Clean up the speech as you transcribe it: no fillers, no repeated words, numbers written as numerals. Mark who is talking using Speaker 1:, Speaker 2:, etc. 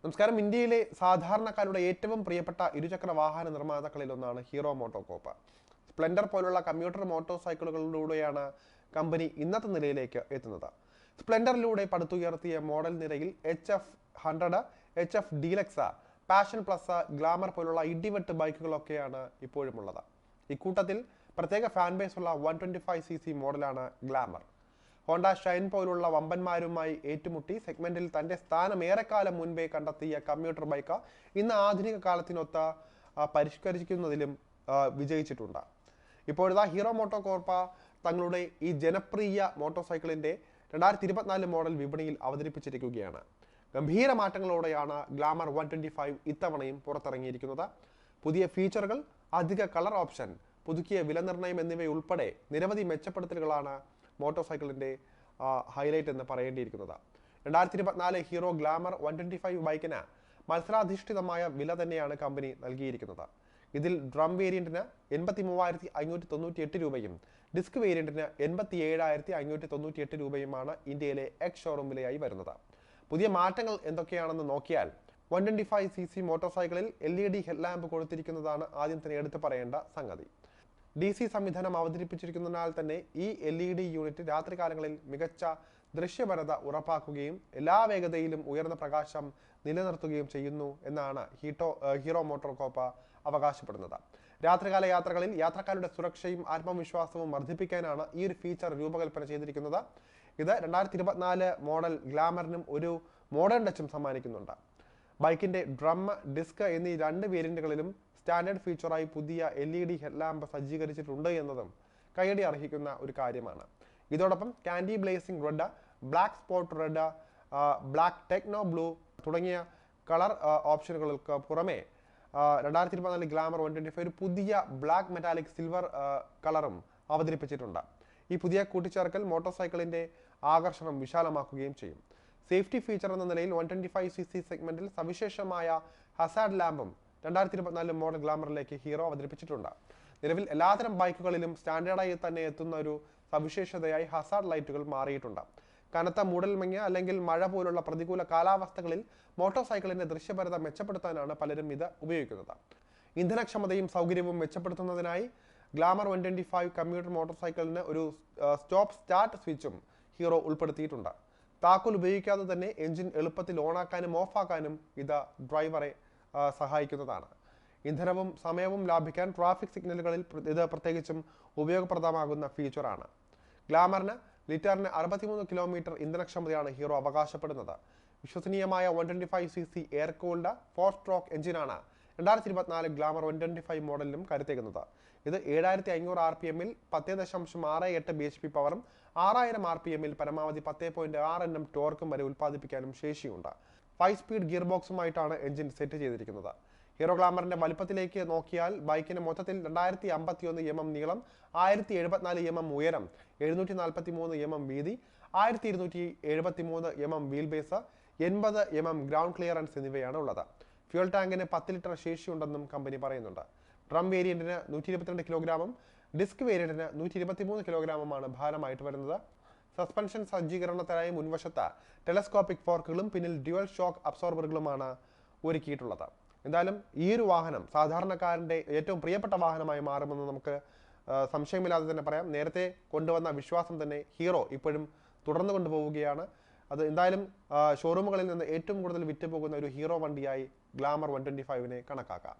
Speaker 1: നമസ്കാരം. ഇന്ത്യയിലെ സാധാരണക്കാരുടെ ഏറ്റവും പ്രിയപ്പെട്ട ഇരുചക്ര വാഹന നിർമ്മാതാക്കളിൽ ഒന്നാണ് ഹീറോ മോട്ടോകോപ്പ്. സ്പ്ലെൻഡർ പോലുള്ള കമ്മ്യൂട്ടർ മോട്ടോർ സൈക്കിളുകളിലൂടെയാണ് കമ്പനി ഇന്നത്തെ നിലയിലേക്ക് എത്തുന്നത്. സ്പ്ലെൻഡറിലൂടെ പടുത്തുയർത്തിയ മോഡൽ നിരയിൽ HF100, HF deluxe, passion plus, glamour പോലുള്ള ഇടിവെട്ട് ബൈക്കുകളൊക്കെയാണ് ഇപ്പോഴുമുള്ളത്. ഇക്കൂട്ടത്തിൽ പ്രത്യേക ഫാൻ ബേസ് ഉള്ള 125cc മോഡലാണ് ഗ്ലാമർ. ഹോണ്ട ഷൈൻ പോലുള്ള വമ്പന്മാരുമായി ഏറ്റുമുട്ടി സെഗ്മെന്റിൽ തന്റെ സ്ഥാനം ഏറെക്കാലം മുൻപേ കണ്ടെത്തിയ കമ്മ്യൂട്ടർ ബൈക്ക് ഇന്ന് ആധുനിക കാലത്തിനൊത്ത പരിഷ്കരിക്കുന്നതിലും വിജയിച്ചിട്ടുണ്ട്. ഇപ്പോഴത്തെ ഹീറോ മോട്ടോകോർപ്പ തങ്ങളുടെ ഈ ജനപ്രിയ മോട്ടോർ സൈക്കിളിന്റെ 2024 മോഡൽ വിപണിയിൽ അവതരിപ്പിച്ചിരിക്കുകയാണ്. ഗംഭീര മാറ്റങ്ങളോടെയാണ് ഗ്ലാമർ 125 ഇത്തവണയും പുറത്തിറങ്ങിയിരിക്കുന്നത്. പുതിയ ഫീച്ചറുകൾ, അധിക കളർ ഓപ്ഷൻ, പുതുക്കിയ വില നിർണ്ണയം എന്നിവയുൾപ്പെടെ നിരവധി മെച്ചപ്പെടുത്തലുകളാണ് മോട്ടോർ സൈക്കിളിന്റെ ഹൈലൈറ്റ് എന്ന് പറയേണ്ടിയിരിക്കുന്നത്. 2024 ഹീറോ ഗ്ലാമർ 125 ബൈക്കിന് മത്സരാധിഷ്ഠിതമായ വില തന്നെയാണ് കമ്പനി നൽകിയിരിക്കുന്നത്. ഇതിൽ ഡ്രം വേരിയന്റിന് 83,598 രൂപയും ഡിസ്ക് വേരിയന്റിന് 87,598 രൂപയുമാണ് ഇന്ത്യയിലെ എക്സ് ഷോറൂം വിലയായി വരുന്നത്. പുതിയ മാറ്റങ്ങൾ എന്തൊക്കെയാണെന്ന് നോക്കിയാൽ 125cc മോട്ടോർ സൈക്കിളിൽ LED ഹെഡ്ലാമ്പ് കൊടുത്തിരിക്കുന്നതാണ് ആദ്യം തന്നെ എടുത്തു പറയേണ്ട സംഗതി. DC സംവിധാനം അവതരിപ്പിച്ചിരിക്കുന്നതിനാൽ തന്നെ ഈ LED യൂണിറ്റ് രാത്രികാലങ്ങളിൽ മികച്ച ദൃശ്യപരത ഉറപ്പാക്കുകയും എല്ലാ വേഗതയിലും ഉയർന്ന പ്രകാശം നിലനിർത്തുകയും ചെയ്യുന്നു എന്നാണ് ഹീറോ മോട്ടോകോപ്പ് അവകാശപ്പെടുന്നത്. രാത്രികാല യാത്രകളിൽ യാത്രക്കാരുടെ സുരക്ഷയും ആത്മവിശ്വാസവും വർദ്ധിപ്പിക്കാനാണ് ഈ ഒരു ഫീച്ചർ രൂപകൽപ്പന ചെയ്തിരിക്കുന്നത്. ഇത് 2024 മോഡൽ ഗ്ലാമറിനും ഒരു മോഡേൺ ടച്ചും സമ്മാനിക്കുന്നുണ്ട്. ബൈക്കിന്റെ ഡ്രം, ഡിസ്ക് എന്നീ രണ്ട് വേരിയന്റുകളിലും സ്റ്റാൻഡേർഡ് ഫീച്ചറായി പുതിയ LED ഹെഡ്ലാമ്പ് സജ്ജീകരിച്ചിട്ടുണ്ട് എന്നതും കയ്യടി അർഹിക്കുന്ന ഒരു കാര്യമാണ്. ഇതോടൊപ്പം candy blazing red, black spot red, black techno blue തുടങ്ങിയ കളർ ഓപ്ഷനുകൾക്ക് പുറമെ 2024 ഗ്ലാമർ 125 ഒരു പുതിയ ബ്ലാക്ക് മെറ്റാലിക് സിൽവർ കളറും അവതരിപ്പിച്ചിട്ടുണ്ട്. ഈ പുതിയ കൂട്ടിച്ചേർക്കൽ മോട്ടോർ സൈക്കിളിന്റെ ആകർഷണം വിശാലമാക്കുകയും ചെയ്യും. സേഫ്റ്റി ഫീച്ചർ എന്ന നിലയിൽ 125cc സെഗ്മെന്റിൽ സവിശേഷമായ ഹസാർഡ് ലാമ്പും 2024 മോഡൽ ഗ്ലാമറിലേക്ക് ഹീറോ അവതരിപ്പിച്ചിട്ടുണ്ട്. നിലവിൽ എല്ലാത്തരം ബൈക്കുകളിലും സ്റ്റാൻഡേർഡായി തന്നെ എത്തുന്ന ഒരു സവിശേഷതയായി ഹസാർഡ് ലൈറ്റുകൾ മാറിയിട്ടുണ്ട്. കനത്ത മൂടൽമഞ്ഞ് അല്ലെങ്കിൽ മഴ പോലുള്ള പ്രതികൂല കാലാവസ്ഥകളിൽ മോട്ടോർ സൈക്കിളിന്റെ ദൃശ്യപരത മെച്ചപ്പെടുത്താനാണ് പലരും ഇത് ഉപയോഗിക്കുന്നത്. ഇന്ധനക്ഷമതയും സൗകര്യവും മെച്ചപ്പെടുത്തുന്നതിനായി ഗ്ലാമർ 125 കമ്മ്യൂട്ടർ മോട്ടോർ സൈക്കിളിന് ഒരു സ്റ്റോപ്പ് സ്റ്റാർട്ട് സ്വിച്ചും ഹീറോ ഉൾപ്പെടുത്തിയിട്ടുണ്ട്. താക്കോൽ ഉപയോഗിക്കാതെ തന്നെ എഞ്ചിൻ എളുപ്പത്തിൽ ഓണാക്കാനും ഓഫാക്കാനും ഇത് ഡ്രൈവറെ സഹായിക്കുന്നതാണ്. ഇന്ധനവും സമയവും ലാഭിക്കാൻ ട്രാഫിക് സിഗ്നലുകളിൽ ഇത് പ്രത്യേകിച്ചും ഉപയോഗപ്രദമാകുന്ന ഫീച്ചറാണ്. ഗ്ലാമറിന് ലിറ്ററിന് 63 കിലോമീറ്റർ ഇന്ധനക്ഷമതയാണ് ഹീറോ അവകാശപ്പെടുന്നത്. വിശ്വസനീയമായ 125cc എയർ കൂൾഡ് 4-സ്ട്രോക്ക് എഞ്ചിനാണ് 2024 ഗ്ലാമർ 125 മോഡലിലും കരുത്തേക്കുന്നത്. ഇത് 7500 RPM-ൽ 10.68 bhp പവറും 6000 RPM-ൽ പരമാവധി 10.6 Nm ടോർക്കും വരെ ഉൽപ്പാദിപ്പിക്കാനും ശേഷിയുണ്ട്. 5-സ്പീഡ് ഗിയർ ബോക്സുമായിട്ടാണ് എഞ്ചിൻ സെറ്റ് ചെയ്തിരിക്കുന്നത്. ഹീറോ ഗ്ലാമറിന്റെ വലിപ്പത്തിലേക്ക് നോക്കിയാൽ ബൈക്കിന് മൊത്തത്തിൽ 2051 mm നീളം, 1074 mm ഉയരം, 743 mm വീതി, 1273 mm wheel base, 80 mm ground clearance എന്നിവയാണ് ഉള്ളത്. ഫ്യൂൽ ടാങ്കിന് 10 ലിറ്റർ ശേഷിയുണ്ടെന്നും കമ്പനി പറയുന്നുണ്ട്. ഡ്രം വേരിയന്റിന് 122 കിലോഗ്രാമും ഡിസ്ക് വേരിയന്റിന് 123 കിലോഗ്രാമുമാണ് ഭാരമായിട്ട് വരുന്നത്. സസ്പെൻഷൻ സജ്ജീകരണത്തിനായി മുൻവശത്ത് ടെലസ്കോപ്പിക് ഫോർക്കുകളും പിന്നിൽ ഡ്യുവൽ ഷോക്ക് അബ്സോർബറുകളുമാണ് ഒരുക്കിയിട്ടുള്ളത്. എന്തായാലും ഈ ഒരു വാഹനം സാധാരണക്കാരന്റെ ഏറ്റവും പ്രിയപ്പെട്ട വാഹനമായി മാറുമെന്ന് നമുക്ക് സംശയമില്ലാതെ തന്നെ പറയാം. നേരത്തെ കൊണ്ടുവന്ന വിശ്വാസം തന്നെ ഹീറോ ഇപ്പോഴും തുടർന്നു കൊണ്ടുപോവുകയാണ്. അത് എന്തായാലും ഷോറൂമുകളിൽ നിന്ന് ഏറ്റവും കൂടുതൽ വിറ്റുപോകുന്ന ഒരു ഹീറോ വണ്ടിയായി ഗ്ലാമർ 125നെ കണക്കാക്കാം.